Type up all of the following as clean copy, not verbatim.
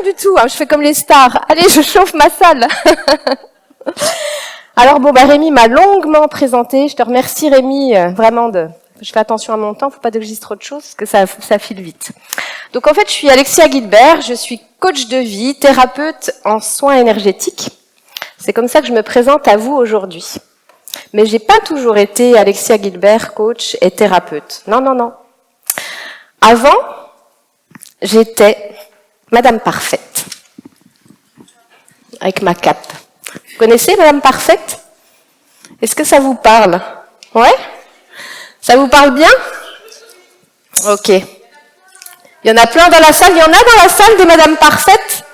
du tout, hein, je fais comme les stars. Allez, je chauffe ma salle. Alors bon, Rémi m'a longuement présenté. Je te remercie Rémi, vraiment je fais attention à mon temps, faut pas que je dise trop de choses, parce que ça file vite. Donc en fait, je suis Alexia Guilbert, je suis coach de vie, thérapeute en soins énergétiques. C'est comme ça que je me présente à vous aujourd'hui. Mais j'ai pas toujours été Alexia Guilbert, coach et thérapeute. Non, non, non. Avant, j'étais Madame Parfaite. Avec ma cape. Vous connaissez Madame Parfaite? Est-ce que ça vous parle? Ouais? Ça vous parle bien? Ok. Il y en a plein dans la salle. Il y en a dans la salle des Madame Parfaites?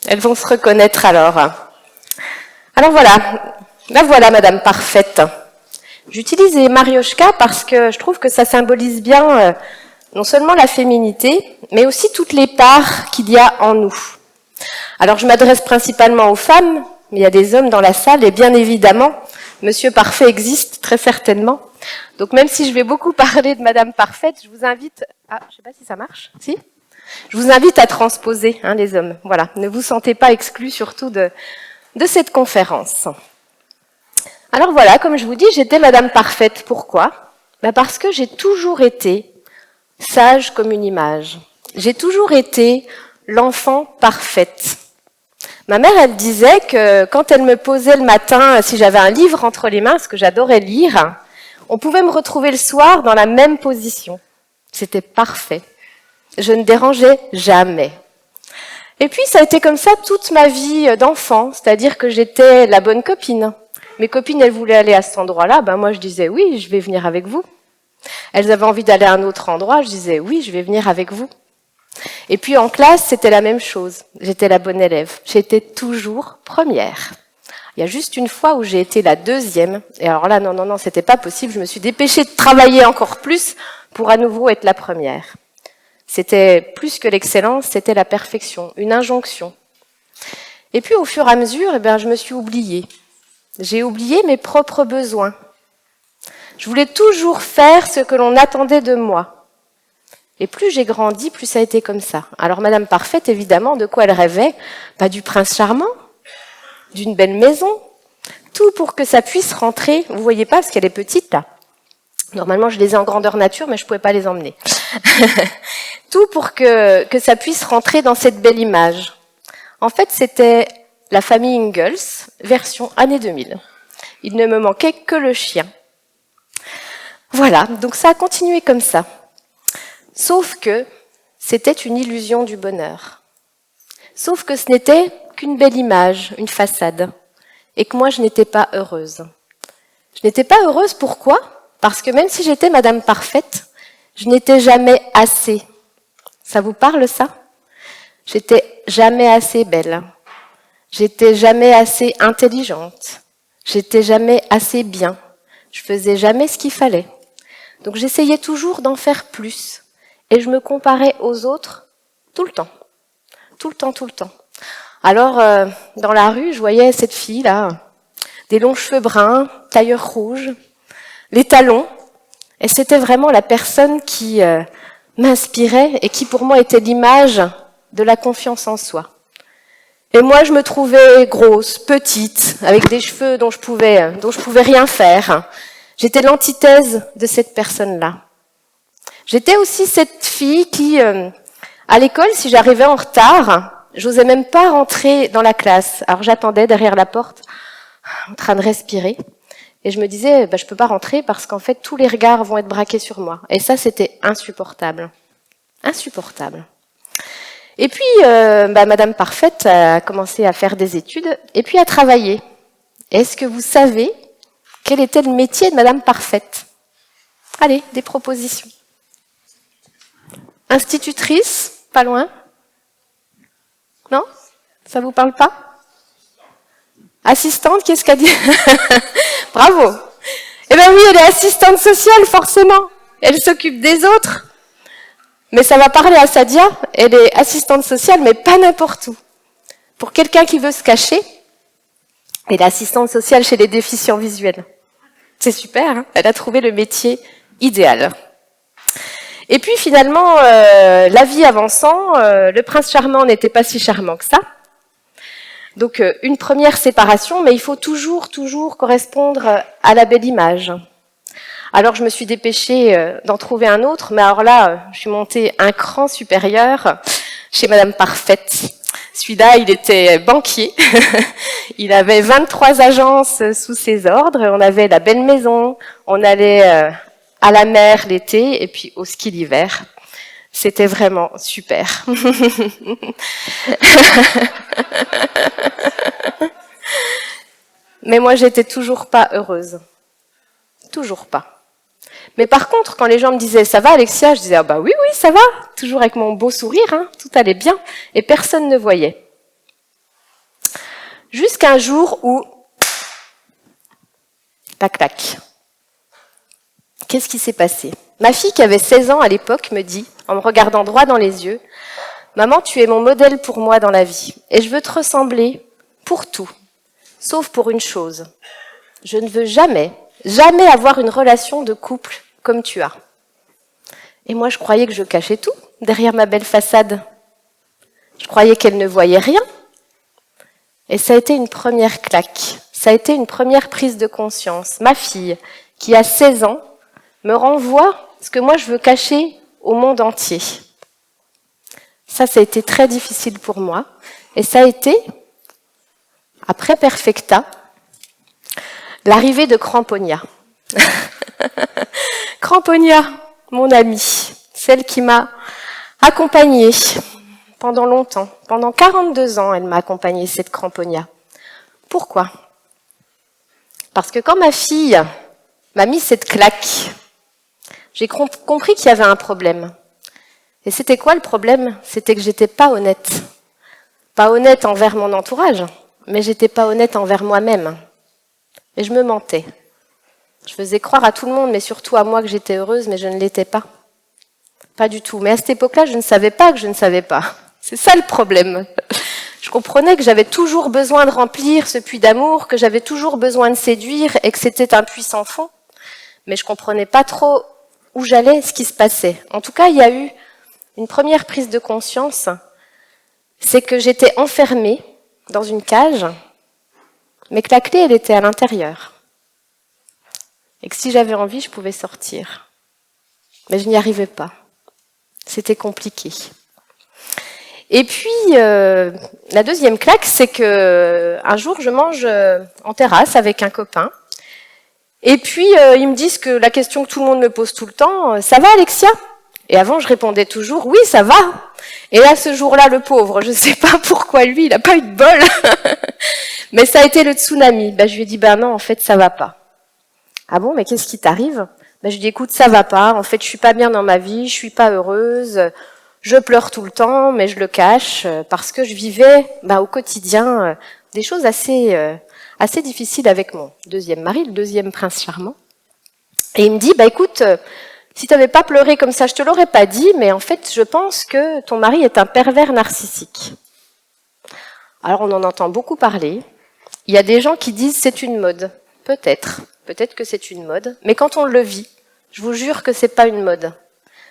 Elles vont se reconnaître alors. Alors voilà. La voilà Madame Parfaite. J'utilise les Mariochka parce que je trouve que ça symbolise bien non seulement la féminité, mais aussi toutes les parts qu'il y a en nous. Alors je m'adresse principalement aux femmes, mais il y a des hommes dans la salle, et bien évidemment, Monsieur Parfait existe, très certainement. Donc même si je vais beaucoup parler de Madame Parfaite, je vous invite... Ah, je ne sais pas si ça marche. Si? Je vous invite à transposer, hein, les hommes. Voilà, ne vous sentez pas exclus surtout de cette conférence. Alors voilà, comme je vous dis, j'étais Madame Parfaite. Pourquoi? Parce que j'ai toujours été sage comme une image. J'ai toujours été l'enfant parfaite. Ma mère, elle disait que quand elle me posait le matin, si j'avais un livre entre les mains, parce que j'adorais lire, on pouvait me retrouver le soir dans la même position. C'était parfait. Je ne dérangeais jamais. Et puis, ça a été comme ça toute ma vie d'enfant, c'est-à-dire que j'étais la bonne copine. Mes copines, elles voulaient aller à cet endroit-là, moi je disais oui, je vais venir avec vous. Elles avaient envie d'aller à un autre endroit, je disais oui, je vais venir avec vous. Et puis en classe, c'était la même chose. J'étais la bonne élève. J'étais toujours première. Il y a juste une fois où j'ai été la deuxième. Et alors là, non, c'était pas possible. Je me suis dépêchée de travailler encore plus pour à nouveau être la première. C'était plus que l'excellence, c'était la perfection, une injonction. Et puis au fur et à mesure, je me suis oubliée. J'ai oublié mes propres besoins. Je voulais toujours faire ce que l'on attendait de moi. Et plus j'ai grandi, plus ça a été comme ça. Alors Madame Parfaite, évidemment, de quoi elle rêvait? Pas du prince charmant, d'une belle maison, tout pour que ça puisse rentrer. Vous voyez pas, parce qu'elle est petite là. Normalement, je les ai en grandeur nature, mais je pouvais pas les emmener. Tout pour que ça puisse rentrer dans cette belle image. En fait, c'était la famille Ingalls, version année 2000. Il ne me manquait que le chien. Voilà, donc ça a continué comme ça. Sauf que c'était une illusion du bonheur. Sauf que ce n'était qu'une belle image, une façade. Et que moi, je n'étais pas heureuse. Je n'étais pas heureuse, pourquoi? Parce que même si j'étais Madame Parfaite, je n'étais jamais assez. Ça vous parle, ça? J'étais jamais assez belle. J'étais jamais assez intelligente. J'étais jamais assez bien. Je faisais jamais ce qu'il fallait. Donc j'essayais toujours d'en faire plus. Et je me comparais aux autres tout le temps. Tout le temps, tout le temps. Alors, dans la rue, je voyais cette fille-là, des longs cheveux bruns, tailleur rouge, les talons. Et c'était vraiment la personne qui m'inspirait et qui pour moi était l'image de la confiance en soi. Et moi, je me trouvais grosse, petite, avec des cheveux dont je pouvais rien faire. J'étais l'antithèse de cette personne-là. J'étais aussi cette fille qui, à l'école, si j'arrivais en retard, j'osais même pas rentrer dans la classe. Alors j'attendais derrière la porte, en train de respirer. Et je me disais, je peux pas rentrer parce qu'en fait, tous les regards vont être braqués sur moi. Et ça, c'était insupportable. Insupportable. Et puis, Madame Parfaite a commencé à faire des études et puis à travailler. Est-ce que vous savez quel était le métier de Madame Parfaite? Allez, des propositions. Institutrice, pas loin? Non? Ça vous parle pas? Assistante, qu'est-ce qu'elle dit? Bravo! Eh bien oui, elle est assistante sociale, forcément. Elle s'occupe des autres. Mais ça va parler à Sadia, elle est assistante sociale, mais pas n'importe où. Pour quelqu'un qui veut se cacher, elle est assistante sociale chez les déficients visuels. C'est super, hein? Elle a trouvé le métier idéal. Et puis finalement, la vie avançant, le prince charmant n'était pas si charmant que ça. Donc une première séparation, mais il faut toujours correspondre à la belle image. Alors je me suis dépêchée d'en trouver un autre, mais alors là, je suis montée un cran supérieur chez Madame Parfaite. Celui-là, il était banquier. Il avait 23 agences sous ses ordres. On avait la belle maison. On allait à la mer l'été et puis au ski l'hiver. C'était vraiment super. Mais moi, j'étais toujours pas heureuse. Toujours pas. Mais par contre, quand les gens me disaient « ça va Alexia ?» je disais « ah bah oui, ça va », toujours avec mon beau sourire, hein, tout allait bien, et personne ne voyait. Jusqu'à un jour où, tac tac, qu'est-ce qui s'est passé? Ma fille qui avait 16 ans à l'époque me dit, en me regardant droit dans les yeux, « Maman, tu es mon modèle pour moi dans la vie, et je veux te ressembler pour tout, sauf pour une chose. Je ne veux jamais avoir une relation de couple comme tu as. » Et moi, je croyais que je cachais tout derrière ma belle façade. Je croyais qu'elle ne voyait rien. Et ça a été une première claque. Ça a été une première prise de conscience. Ma fille, qui a 16 ans, me renvoie ce que moi je veux cacher au monde entier. Ça a été très difficile pour moi. Et ça a été, après Perfecta, l'arrivée de Cramponia. Cramponia, mon amie, celle qui m'a accompagnée pendant longtemps. Pendant 42 ans, elle m'a accompagnée, cette Cramponia. Pourquoi? Parce que quand ma fille m'a mis cette claque, j'ai compris qu'il y avait un problème. Et c'était quoi le problème? C'était que j'étais pas honnête. Pas honnête envers mon entourage, mais j'étais pas honnête envers moi-même. Et je me mentais. Je faisais croire à tout le monde, mais surtout à moi que j'étais heureuse, mais je ne l'étais pas. Pas du tout. Mais à cette époque-là, je ne savais pas que je ne savais pas. C'est ça le problème. Je comprenais que j'avais toujours besoin de remplir ce puits d'amour, que j'avais toujours besoin de séduire et que c'était un puits sans fond. Mais je comprenais pas trop où j'allais, ce qui se passait. En tout cas, il y a eu une première prise de conscience, c'est que j'étais enfermée dans une cage, mais que la clé, elle était à l'intérieur. Et que si j'avais envie, je pouvais sortir. Mais je n'y arrivais pas. C'était compliqué. Et puis, la deuxième claque, c'est que un jour, je mange en terrasse avec un copain. Et puis, ils me disent que la question que tout le monde me pose tout le temps, « Ça va, Alexia ?» Et avant, je répondais toujours « Oui, ça va !» Et là, ce jour-là, le pauvre, je ne sais pas pourquoi lui, il n'a pas eu de bol. Mais ça a été le tsunami. Je lui ai dit « Ben non, en fait, ça va pas. » Ah bon, mais qu'est-ce qui t'arrive? Je lui dis, écoute, ça va pas, en fait, je suis pas bien dans ma vie, je suis pas heureuse, je pleure tout le temps, mais je le cache, parce que je vivais au quotidien des choses assez difficiles avec mon deuxième mari, le deuxième prince charmant. Et il me dit, écoute, si tu n'avais pas pleuré comme ça, je te l'aurais pas dit, mais en fait, je pense que ton mari est un pervers narcissique. Alors, on en entend beaucoup parler. Il y a des gens qui disent, c'est une mode. Peut-être que c'est une mode, mais quand on le vit, je vous jure que c'est pas une mode.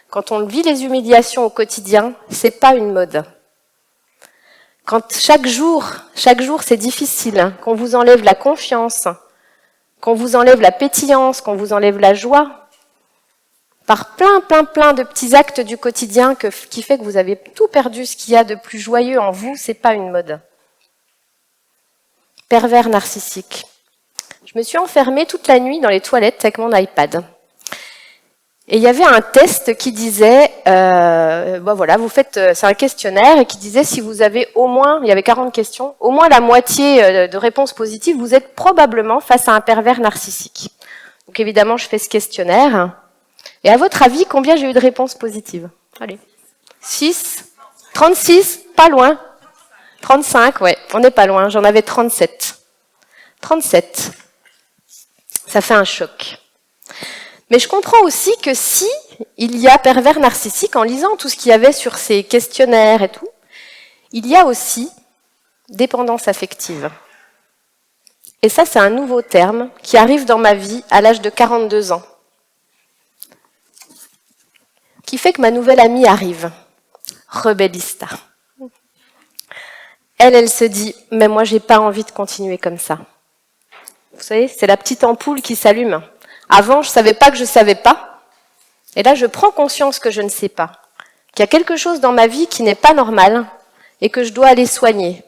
Quand on vit les humiliations au quotidien, c'est pas une mode. Quand chaque jour c'est difficile, qu'on vous enlève la confiance, qu'on vous enlève la pétillance, qu'on vous enlève la joie, par plein de petits actes du quotidien qui fait que vous avez tout perdu, ce qu'il y a de plus joyeux en vous, c'est pas une mode. Pervers narcissique. Je me suis enfermée toute la nuit dans les toilettes avec mon iPad. Et il y avait un test qui disait, vous faites, c'est un questionnaire et qui disait si vous avez au moins, il y avait 40 questions, au moins la moitié de réponses positives, vous êtes probablement face à un pervers narcissique. Donc évidemment, je fais ce questionnaire. Et à votre avis, combien j'ai eu de réponses positives? Allez. 6? 36? Pas loin. 35, ouais, on n'est pas loin, j'en avais 37. 37. Ça fait un choc. Mais je comprends aussi que si il y a pervers narcissique, en lisant tout ce qu'il y avait sur ces questionnaires et tout, il y a aussi dépendance affective. Et ça, c'est un nouveau terme qui arrive dans ma vie à l'âge de 42 ans. qui fait que ma nouvelle amie arrive, Rebellista. Elle se dit, mais moi j'ai pas envie de continuer comme ça. Vous savez, c'est la petite ampoule qui s'allume. Avant, je savais pas que je savais pas. Et là, je prends conscience que je ne sais pas. Qu'il y a quelque chose dans ma vie qui n'est pas normal et que je dois aller soigner.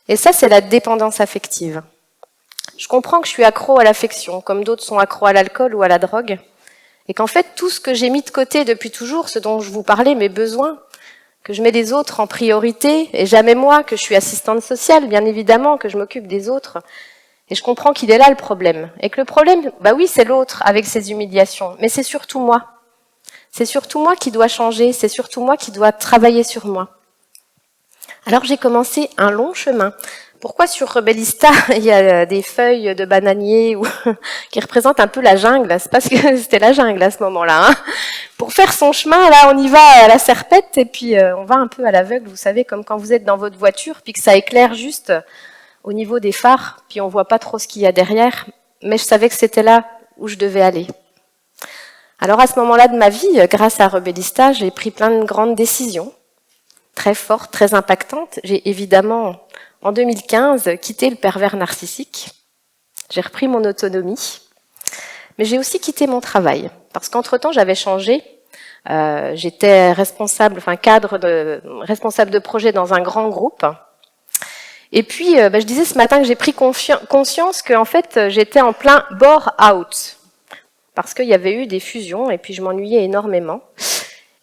Et ça, c'est la dépendance affective. Je comprends que je suis accro à l'affection, comme d'autres sont accros à l'alcool ou à la drogue. Et qu'en fait, tout ce que j'ai mis de côté depuis toujours, ce dont je vous parlais, mes besoins, que je mets les autres en priorité, et jamais moi, que je suis assistante sociale, bien évidemment, que je m'occupe des autres. Et je comprends qu'il est là le problème. Et que le problème, bah oui, c'est l'autre avec ses humiliations, mais c'est surtout moi. C'est surtout moi qui dois changer, c'est surtout moi qui dois travailler sur moi. Alors j'ai commencé un long chemin. Pourquoi sur Rebellista, il y a des feuilles de bananier qui représentent un peu la jungle? C'est parce que c'était la jungle à ce moment-là. Hein. Pour faire son chemin, là, on y va à la serpette et puis on va un peu à l'aveugle, vous savez, comme quand vous êtes dans votre voiture, puis que ça éclaire juste au niveau des phares, puis on voit pas trop ce qu'il y a derrière, mais je savais que c'était là où je devais aller. Alors à ce moment-là de ma vie, grâce à Rebellista, j'ai pris plein de grandes décisions, très fortes, très impactantes. J'ai évidemment, en 2015, quitté le pervers narcissique. J'ai repris mon autonomie, mais j'ai aussi quitté mon travail, parce qu'entre-temps, j'avais changé. J'étais responsable de projet dans un grand groupe. Et puis, je disais ce matin que j'ai pris conscience qu'en fait, j'étais en plein bore-out, parce qu'il y avait eu des fusions, et puis je m'ennuyais énormément.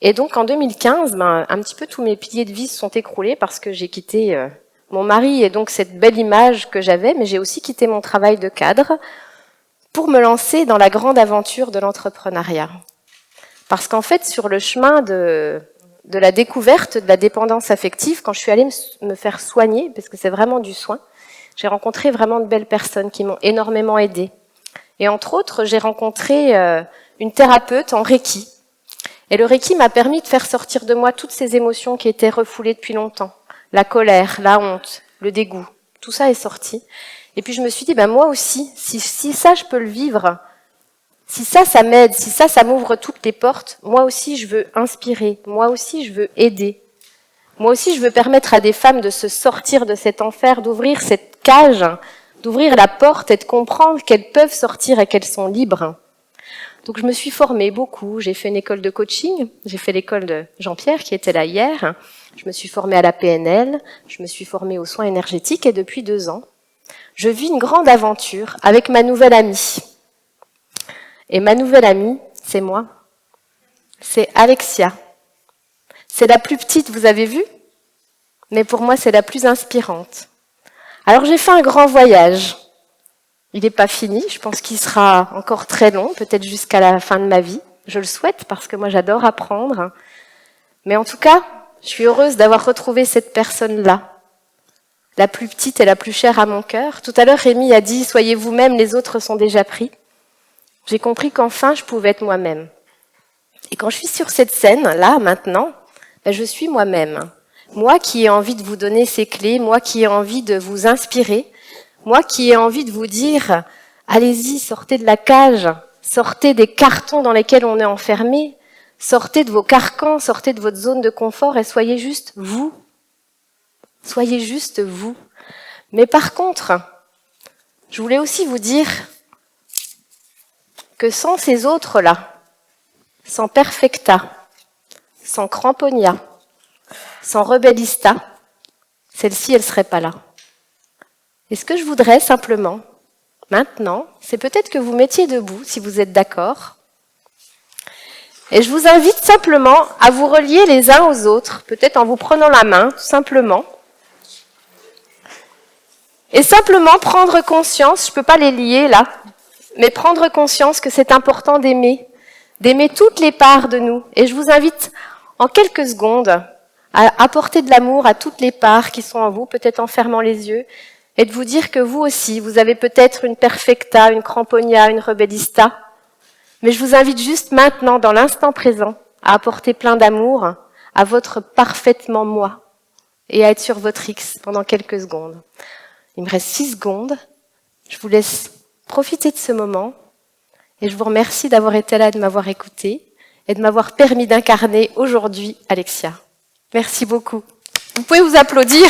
Et donc, en 2015, un petit peu tous mes piliers de vie se sont écroulés, parce que j'ai quitté mon mari, et donc cette belle image que j'avais, mais j'ai aussi quitté mon travail de cadre pour me lancer dans la grande aventure de l'entrepreneuriat. Parce qu'en fait, sur le chemin de la découverte de la dépendance affective, quand je suis allée me faire soigner, parce que c'est vraiment du soin, j'ai rencontré vraiment de belles personnes qui m'ont énormément aidée. Et entre autres, j'ai rencontré une thérapeute en Reiki. Et le Reiki m'a permis de faire sortir de moi toutes ces émotions qui étaient refoulées depuis longtemps. La colère, la honte, le dégoût, tout ça est sorti. Et puis je me suis dit, moi aussi, si ça je peux le vivre, si ça m'aide, si ça m'ouvre toutes les portes, moi aussi je veux inspirer, moi aussi je veux aider. Moi aussi je veux permettre à des femmes de se sortir de cet enfer, d'ouvrir cette cage, d'ouvrir la porte et de comprendre qu'elles peuvent sortir et qu'elles sont libres. Donc je me suis formée beaucoup, j'ai fait une école de coaching, j'ai fait l'école de Jean-Pierre qui était là hier, je me suis formée à la PNL, je me suis formée aux soins énergétiques et depuis 2 ans, je vis une grande aventure avec ma nouvelle amie. Et ma nouvelle amie, c'est moi, c'est Alexia. C'est la plus petite, vous avez vu? Mais pour moi, c'est la plus inspirante. Alors j'ai fait un grand voyage. Il n'est pas fini, je pense qu'il sera encore très long, peut-être jusqu'à la fin de ma vie. Je le souhaite parce que moi j'adore apprendre. Mais en tout cas, je suis heureuse d'avoir retrouvé cette personne-là. La plus petite et la plus chère à mon cœur. Tout à l'heure, Rémi a dit « Soyez vous-même, les autres sont déjà pris ». J'ai compris qu'enfin, je pouvais être moi-même. Et quand je suis sur cette scène, là, maintenant, je suis moi-même. Moi qui ai envie de vous donner ces clés, moi qui ai envie de vous inspirer, moi qui ai envie de vous dire « Allez-y, sortez de la cage, sortez des cartons dans lesquels on est enfermé, sortez de vos carcans, sortez de votre zone de confort et soyez juste vous. Soyez juste vous. » Mais par contre, je voulais aussi vous dire que sans ces autres-là, sans Perfecta, sans Cramponia, sans Rebellista, celle-ci, elle ne serait pas là. Et ce que je voudrais simplement, maintenant, c'est peut-être que vous mettiez debout, si vous êtes d'accord. Et je vous invite simplement à vous relier les uns aux autres, peut-être en vous prenant la main, tout simplement. Et simplement prendre conscience, je ne peux pas les lier là, mais prendre conscience que c'est important d'aimer toutes les parts de nous. Et je vous invite en quelques secondes à apporter de l'amour à toutes les parts qui sont en vous, peut-être en fermant les yeux, et de vous dire que vous aussi, vous avez peut-être une Perfecta, une Cramponia, une Rebellista, mais je vous invite juste maintenant, dans l'instant présent, à apporter plein d'amour à votre parfaitement moi et à être sur votre X pendant quelques secondes. Il me reste 6 secondes. Je vous laisse profiter de ce moment et je vous remercie d'avoir été là et de m'avoir écouté. et de m'avoir permis d'incarner aujourd'hui Alexia. Merci beaucoup. Vous pouvez vous applaudir.